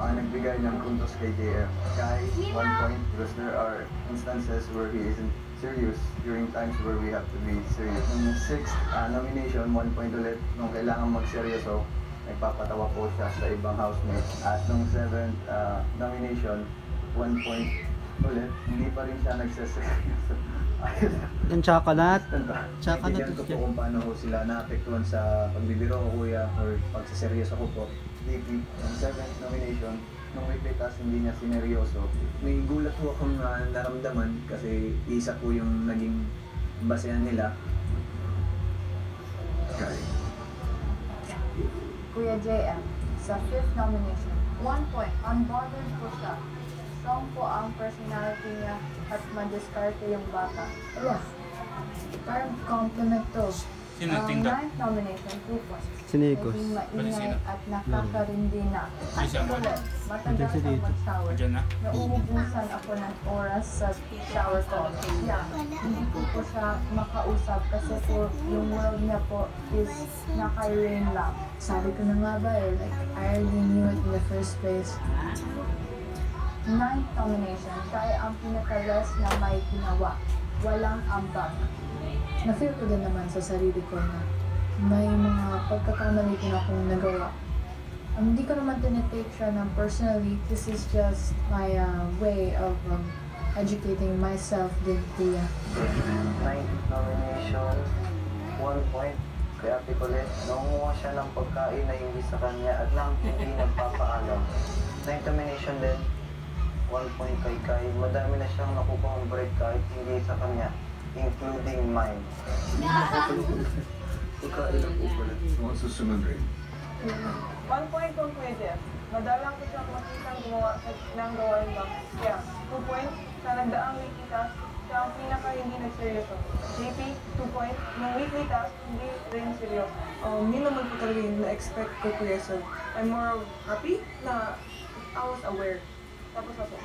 nagbigay ng puntos kay JF. Kai, 1 point because there are instances where he isn't serious during times where we have to be serious. Nung 6th nomination, 1 point ulit. Nung kailangan magseryoso, nagpapatawa po siya sa ibang housemates. At nung 7th nomination, 1 point ulit. Hindi pa rin siya nagseseryoso. Yung chocolate. Chocolate. Bigyan ko po kung paano ko sila naapektuhan sa pagbibiro ko kuya or pagsiseryoso ko po. DP, yung 7th nomination, nung weekly task hindi niya sineryoso. May gulat po akong naramdaman kasi isa po yung naging basehan nila. Okay. Kuya JM, sa 5th nomination, 1 point, unbothered po siya. Strong po ang personality niya at madiskarte yung bata. Yes. Parang compliment to. Sino nagtinda? 9th nomination, 2 points. Sinikos. Naging maingay Sino? at nakakarindi na. At Siya mo. ulit, matagal Siya siyang dito. mag-shower. Diyan na? Nauubusan ako ng oras sa shower ko. Yeah, hindi ko po siya makausap kasi po yung world niya po is naka-rain lang. Sabi ko na nga ba like I already knew it in the first place. 9th nomination, kaya ang pinaka-less na may ginawa. Walang ambag. Na-feel ko din naman sa sarili ko na may mga pagkakamali ko na akong nagawa. Hindi ko naman tinitake siya ng personally. This is just my way of educating myself din Tia. 9th nomination, 1 point kay Ate Colette. Nangunguha siya ng pagkain na hindi sa kanya at nang hindi nagpapaalam. 9th nomination din, 1 point kay Kai. Madami na siyang nakukuha ng break kahit hindi sa kanya, including mine. Pagkain lang po pala. Mga susunod rin. 1 point kung pwede. Madalang ko siyang makitang gumawa ng gawain lang. Yeah, 2 points. Sa nagdaang weekly task, siya ang pinaka hindi nagseryoso. JP, 2 points. Nung weekly task, hindi rin seryoso. Yun naman po talaga yung na-expect ko kuya. So, I'm more happy na I was aware. Tapos ako.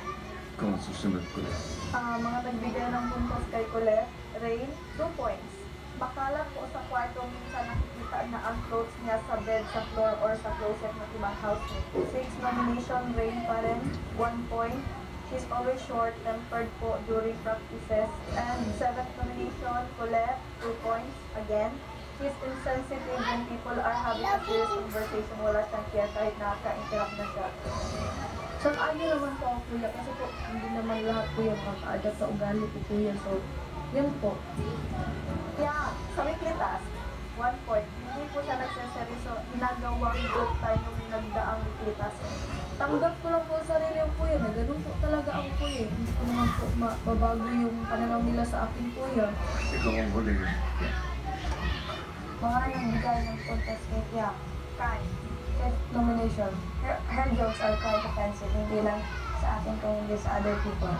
Kung susunod ko rin. Mga nagbigay ng puntos kay Colette, Rain, 2 points. Bakala po sa kwarto minsan nakikita na ang clothes niya sa bed, sa floor, or sa closet ng ibang housemate. 6th nomination, Rain pa rin, 1 point. She's always short-tempered po during practices. And 7th nomination, Colette, 2 points again. She's insensitive when people are having a serious conversation. Wala siyang kaya kahit nakaka-interrupt na siya. Sang-ayon naman po ako kuya kasi po hindi naman lahat po yung maka-adapt sa ugali po kuya. So, yun po. Yeah, sa weekly task, 1 point. Hindi po siya nagsaseryoso. Ginagawang group time nung nagdaang weekly task. Tanggap ko lang po sa sarili yung kuya na ganun po talaga ako kuya. Hindi ko naman po mababago yung pananaw nila sa akin kuya. Ikaw ang huli. Mga nagbigay ng contest kay Tia. Kai. 5th nomination. Her jokes are quite offensive. Hindi lang sa akin kung hindi sa other people.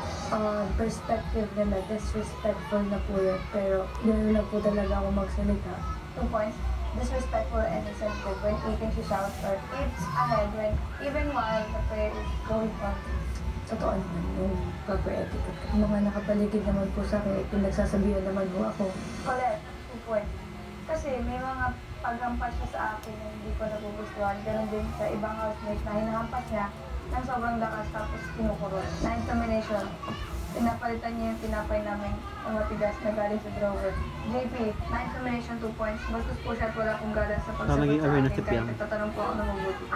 Perspective nila, disrespectful na po yun. Pero gano'n na po talaga ako magsalita. 2 points. Disrespectful and insensitive when eating, she shouts or eats ahead when even while the prayer is going on. Totoo naman yung proper etiquette. Yung mga nakapaligid naman po sa akin, pinagsasabihan naman po ako. Colette, 2 points. Kasi may mga paghampas siya sa akin na hindi ko nagugustuhan. Ganon din sa ibang housemate na hinahampas niya ng sobrang lakas tapos kinukurot. 9th nomination. Pinapalitan niya yung tinapay namin ng matigas na galing sa drawer. JP, 9th nomination, 2 points. Bastos po siya at wala kong galang sa pagsagot Naging sa aware na akin si kahit Piang. nagtatanong po ako ng mabuti.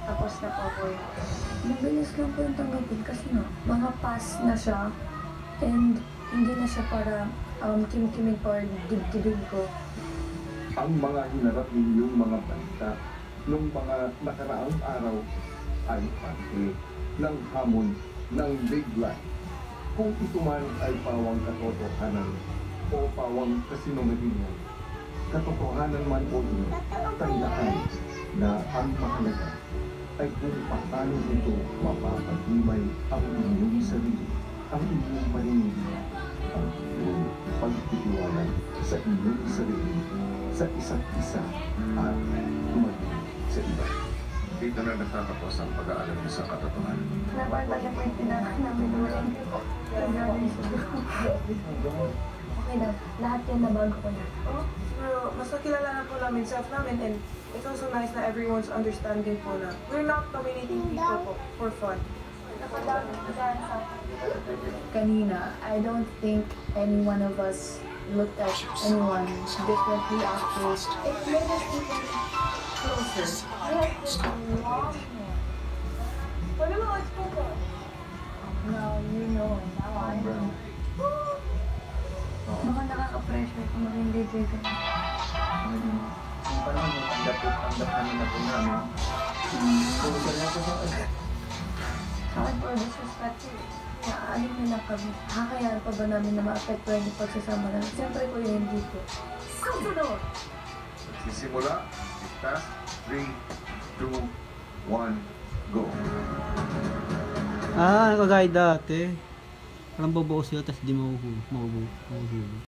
Tapos na po ako yun. Mabilis lang po yung tanggapin kasi no, mga pass na siya and hindi na siya para kim-kimig or dibdibin ko. Ang mga hinarap ninyong mga banta nung mga nakaraang araw ay parte ng hamon ng big life. Kung ito man ay pawang katotohanan o pawang kasinungalingan, katotohanan man o hindi, tandaan na ang mahalaga ay kung paano ito mapapagimay ang inyong sarili, ang inyong paninigyan, ang inyong pagtitiwala sa inyong sarili, sa isa't isa at maging sa iba. Dito na natatapos ang pag-aalam sa katotohanan. Napagpala po yung tinanong namin ulit. okay lang. Lahat yan nabago ko na. Oh, pero mas nakilala na po namin self namin and it's also nice na everyone's understanding po na we're not nominating people po for fun. Nakadami ka dyan sa Kanina, I don't think any one of us looked at anyone differently after. It made us even closer. We have this long hair. Pwede mo explain po. Now you know. Now I know. Baka nakaka-pressure kung maging DJ ka na. Yung panahon mo, tanggap namin na po namin. Puro ka lang sa akin. Sa akin po, disrespect eh. Naalim nila kami. Kakayaan pa ba namin na ma-apektuhan yung pagsasama namin? Siyempre ko yun hindi ko. Susunod! Sisimula, ligtas, 3, 2, 1, go. Kagaya dati. Parang babaw sila, tapos di mahuhuli.